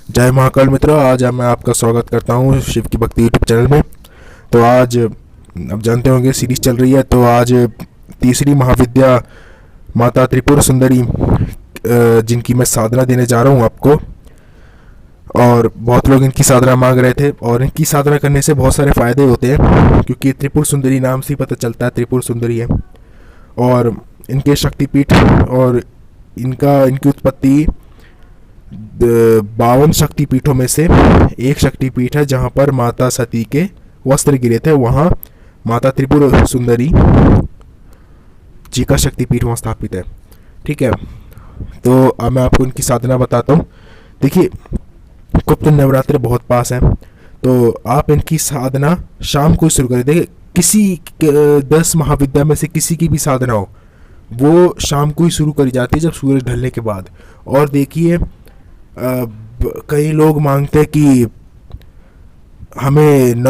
जय महाकाल मित्रों, आज मैं आपका स्वागत करता हूँ शिव की भक्ति यूट्यूब चैनल में। तो आज अब जानते होंगे सीरीज चल रही है, तो आज तीसरी महाविद्या माता त्रिपुर सुंदरी जिनकी मैं साधना देने जा रहा हूँ आपको। और बहुत लोग इनकी साधना मांग रहे थे, और इनकी साधना करने से बहुत सारे फ़ायदे होते हैं, क्योंकि त्रिपुर सुंदरी नाम से ही पता चलता है त्रिपुर सुंदरी है। और इनके शक्तिपीठ और इनकी उत्पत्ति 52 शक्तिपीठों में से एक शक्तिपीठ है जहाँ पर माता सती के वस्त्र गिरे थे। वहाँ माता त्रिपुर सुंदरी जी का शक्तिपीठ वहाँ स्थापित है। ठीक है, तो अब मैं आपको इनकी साधना बताता हूँ। देखिए, गुप्त नवरात्र बहुत पास है, तो आप इनकी साधना शाम को शुरू करें। देखिए, किसी 10 महाविद्या में से किसी की भी साधना हो, वो शाम को ही शुरू करी जाती है, जब सूरज ढलने के बाद। और देखिए, कई लोग मांगते हैं कि हमें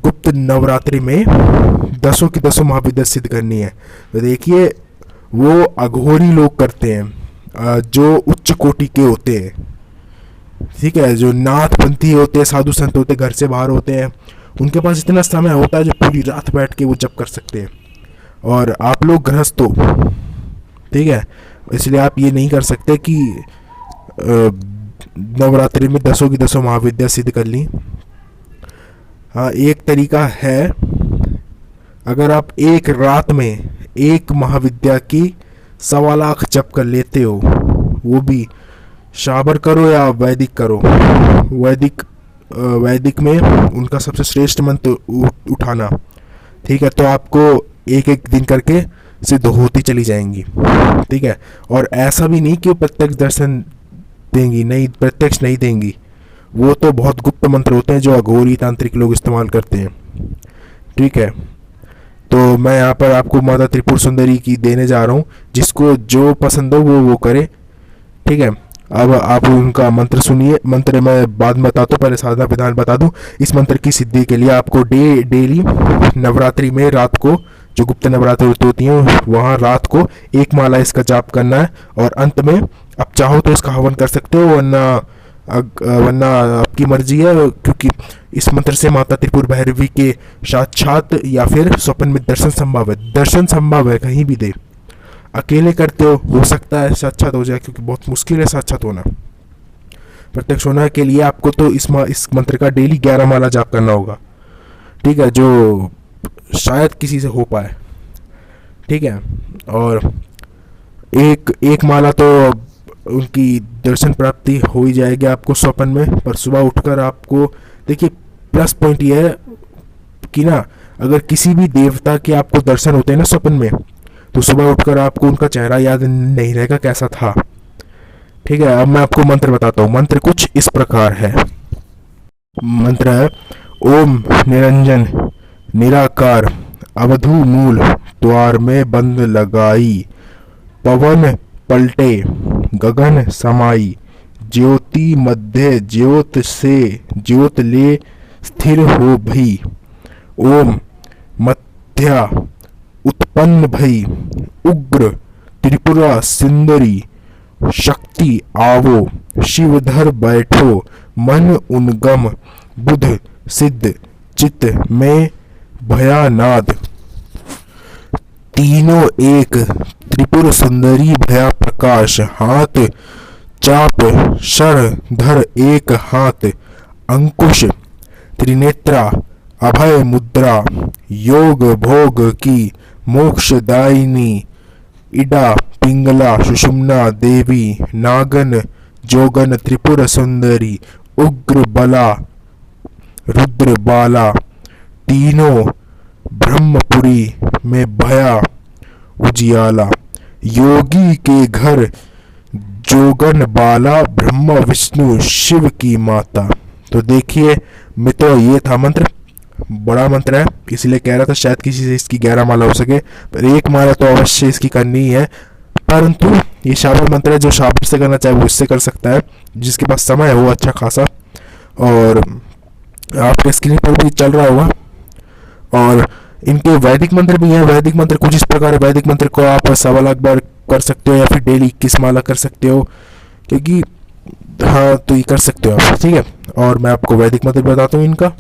गुप्त नवरात्रि में 10 की 10 महाविद्या सिद्ध करनी है। तो देखिए, वो अघोरी लोग करते हैं, जो उच्च कोटि के होते हैं। ठीक है, जो नाथपंथी होते हैं, साधु संत होते हैं, घर से बाहर होते हैं, उनके पास इतना समय होता है जो पूरी रात बैठ के वो जप कर सकते हैं। और आप लोग गृहस्थ हो, ठीक है, इसलिए आप ये नहीं कर सकते कि नवरात्रि में 10 की 10 महाविद्या सिद्ध कर ली। हाँ, एक तरीका है, अगर आप एक रात में एक महाविद्या की 1.25 लाख जप कर लेते हो, वो भी शाबर करो या वैदिक करो। वैदिक में उनका सबसे श्रेष्ठ मंत्र उठाना, ठीक है, तो आपको एक एक दिन करके सिद्ध होती चली जाएंगी। ठीक है, और ऐसा भी नहीं कि वो प्रत्यक्ष दर्शन देंगी, नहीं, प्रत्यक्ष नहीं देंगी। वो तो बहुत गुप्त मंत्र होते हैं जो अघोरी तांत्रिक लोग इस्तेमाल करते हैं। ठीक है, तो मैं यहाँ पर आपको माता त्रिपुर सुंदरी की देने जा रहा हूँ, जिसको जो पसंद हो वो करे। ठीक है, अब आप उनका मंत्र सुनिए। मंत्र मैं बाद में बताता हूँ, पहले साधना विधान बता दूँ। इस मंत्र की सिद्धि के लिए आपको डेली नवरात्रि में रात को, जो गुप्त नवरात्रि होती हैं, वहाँ रात को 1 माला इसका जाप करना है। और अंत में आप चाहो तो इसका हवन कर सकते हो, वरना आपकी मर्जी है, क्योंकि इस मंत्र से माता त्रिपुर भैरवी के साक्षात या फिर स्वप्न में दर्शन संभव है। दर्शन संभव है, कहीं भी दे। अकेले करते हो सकता है साक्षात हो जाए, क्योंकि बहुत मुश्किल है साक्षात होना। प्रत्यक्ष होना के लिए आपको तो इस मंत्र का डेली 11 माला जाप करना होगा। ठीक है, जो शायद किसी से हो पाए। ठीक है, और एक माला तो उनकी दर्शन प्राप्ति हो ही जाएगी आपको स्वप्न में। पर सुबह उठकर आपको, देखिए, प्लस पॉइंट ये है कि ना, अगर किसी भी देवता के आपको दर्शन होते हैं ना स्वप्न में, तो सुबह उठकर आपको उनका चेहरा याद नहीं रहेगा कैसा था। ठीक है, अब मैं आपको मंत्र बताता हूँ। मंत्र कुछ इस प्रकार है। मंत्र है, ओम निरंजन निराकार अवधू मूल द्वार में बंद लगाई, पवन पलटे गगन समाई, ज्योति मध्य ज्योत से ज्योत ले स्थिर हो भई, ओम मध्या उत्पन्न भई, उग्र त्रिपुरा सुंदरी शक्ति आवो, शिवधर बैठो, मन उनगम बुध सिद्ध चित्त में भयानाद, तीनों एक त्रिपुर सुंदरी भया प्रकाश, हाथ चाप शर धर एक हाथ, अंकुश त्रिनेत्रा अभय मुद्रा, योग भोग की मोक्षदायिनी, इडा पिंगला सुषुम्ना देवी, नागन जोगन त्रिपुर सुंदरी, उग्र बला रुद्र बाला, तीनों ब्रह्मपुरी में भया उजियाला, योगी के घर जोगन बाला, ब्रह्मा विष्णु शिव की माता। तो देखिए मित्रों, ये था मंत्र। बड़ा मंत्र है, इसलिए कह रहा था शायद किसी से इसकी 11 माला हो सके, पर 1 माला तो अवश्य इसकी करनी ही है। परंतु ये शाबर मंत्र है, जो शाबर से करना चाहे वो इससे कर सकता है, जिसके पास समय हो अच्छा खासा। और आपके स्क्रीन पर भी चल रहा होगा। और इनके वैदिक मंत्र भी हैं। वैदिक मंत्र कुछ इस प्रकार है। वैदिक मंत्र को आप 1.25 लाख बार कर सकते हो, या फिर डेली 21 माला कर सकते हो, क्योंकि हाँ, तो ये कर सकते हो आप, ठीक है। और मैं आपको वैदिक मंत्र बताता हूँ इनका।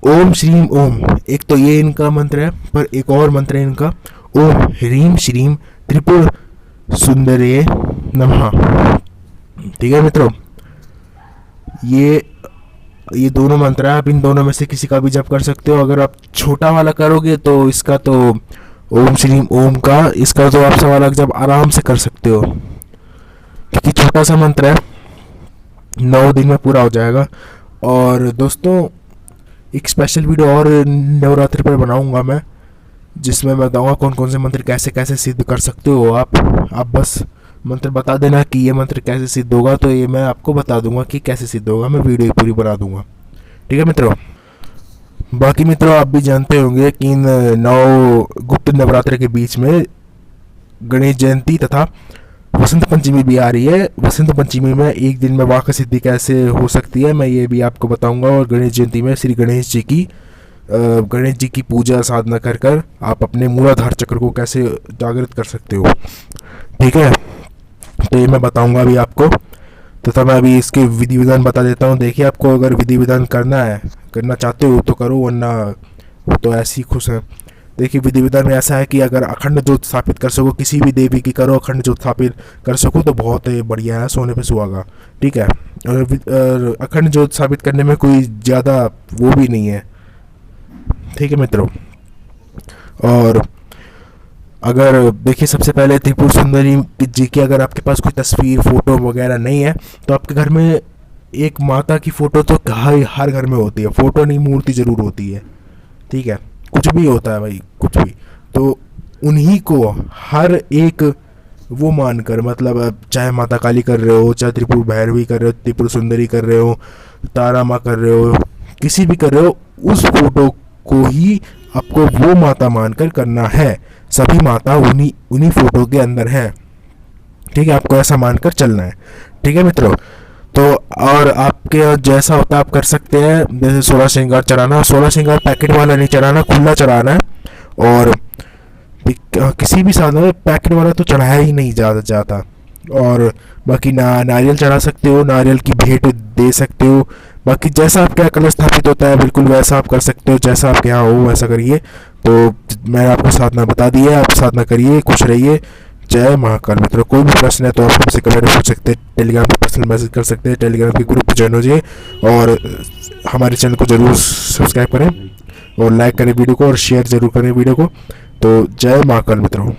ओम श्रीम ओम, एक तो ये इनका मंत्र है, पर एक और मंत्र है इनका, ओम ह्रीम श्रीम त्रिपुर सुंदरिये नमः। ठीक है मित्रों, ये दोनों मंत्र है, आप इन दोनों में से किसी का भी जप कर सकते हो। अगर आप छोटा वाला करोगे तो इसका तो ओम श्रीम ओम का, इसका तो आप 1.25 लाख जब आराम से कर सकते हो, क्योंकि छोटा सा मंत्र है, 9 दिन में पूरा हो जाएगा। और दोस्तों, एक स्पेशल वीडियो और नवरात्रि पर बनाऊंगा मैं, जिसमें मैं बताऊंगा कौन कौन से मंत्र कैसे कैसे सिद्ध कर सकते हो आप बस मंत्र बता देना कि ये मंत्र कैसे सिद्ध होगा, तो ये मैं आपको बता दूंगा कि कैसे सिद्ध होगा, मैं वीडियो पूरी बना दूंगा। ठीक है मित्रों, बाकी मित्रों आप भी जानते होंगे कि इन 9 गुप्त नवरात्र के बीच में गणेश जयंती तथा वसंत पंचमी भी आ रही है। वसंत पंचमी में एक दिन में वाक सिद्धि कैसे हो सकती है, मैं ये भी आपको बताऊंगा। और गणेश जयंती में श्री गणेश जी की पूजा साधना कर कर आप अपने मूलाधार चक्र को कैसे जागृत कर सकते हो। ठीक है, तो ये मैं बताऊंगा अभी आपको। तथा मैं अभी इसके विधि विधान बता देता हूँ। देखिए, आपको अगर विधि विधान करना चाहते हो तो करो, वरना वो तो ऐसे ही खुश हैं। देखिए, विधि विधान में ऐसा है कि अगर अखंड ज्योत स्थापित कर सको, किसी भी देवी की करो, अखंड ज्योत स्थापित कर सको तो बहुत बढ़िया है, सोने पे सुहागा। ठीक है, और अखंड ज्योत स्थापित करने में कोई ज़्यादा वो भी नहीं है। ठीक है मित्रों, और अगर देखिए, सबसे पहले त्रिपुर सुंदरी जी की अगर आपके पास कोई तस्वीर फोटो वगैरह नहीं है, तो आपके घर में एक माता की फ़ोटो तो हर घर में होती है, फ़ोटो नहीं मूर्ति ज़रूर होती है। ठीक है, कुछ भी होता है भाई, कुछ भी, तो उन्हीं को हर एक वो मानकर, मतलब अब चाहे माता काली कर रहे हो, चाहे त्रिपुर भैरवी कर रहे हो, त्रिपुर सुंदरी कर रहे हो, तारा माँ कर रहे हो, किसी भी कर रहे हो, उस फोटो को ही आपको वो माता मानकर करना है। सभी माता उन्हीं फोटो के अंदर है। ठीक है, आपको ऐसा मानकर चलना है। ठीक है मित्रों, तो और आपके जैसा होता है आप कर सकते हैं। जैसे 16 श्रृंगार चढ़ाना, 16 श्रृंगार पैकेट वाला नहीं चढ़ाना, खुला चढ़ाना है। और किसी भी साधन में पैकेट वाला तो चढ़ाया ही नहीं जाता। और बाकी नारियल चढ़ा सकते हो, नारियल की भेंट दे सकते हो। बाकी जैसा आपके यहाँ कलश स्थापित होता है बिल्कुल वैसा आप कर सकते हो, जैसा आपके यहाँ हो वैसा करिए। तो मैंने आपको साधना बता दी है, आप साधना करिए, खुश रहिए। जय महाकाल। मित्रों, कोई भी प्रश्न है तो आप हमसे कमेंट में पूछ सकते हैं, टेलीग्राम पे पर्सनल मैसेज कर सकते हैं, टेलीग्राम के ग्रुप ज्वाइन हो जाइए और हमारे चैनल को जरूर सब्सक्राइब करें और लाइक करें वीडियो को और शेयर जरूर करें वीडियो को। तो जय महाकाल मित्रों।